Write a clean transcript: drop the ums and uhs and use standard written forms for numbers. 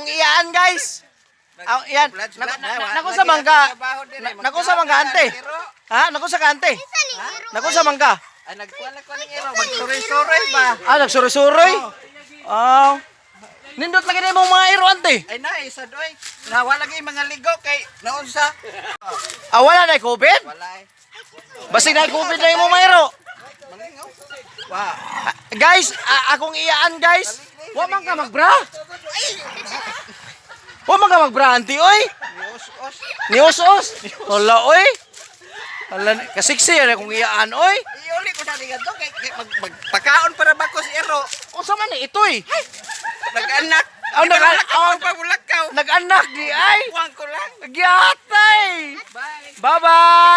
iyaan guys. Yan. Nako sa mangga. Nako sa mangga ante. Ha? Nako sa kante. Nako sa mangga. Ay nagkuha ko ning iro, magsuroy-suroy ba? Nagsuroy-suroy. Nindot lagi na yung mga iro ante. Ay na isa doy. Nawa lagi mga ligo kay naunsa. Wala na COVID? Wala eh. Basig na COVID na yung mga iro. Malingaw. Wa. Guys, akong iyaan guys. Wa man ka magbra. Wa man ka magbra ante oy. Nios-os. Wala oy. Wala kasiksi yan akong iyaan oy. Iuli ko sa digadto kay magpakaon para bakos iro. Unsa man ni itoy? Nag-anak. Nag-anak di ay. Kuwang ko lang. Nagyatay. Bye. Bye-bye.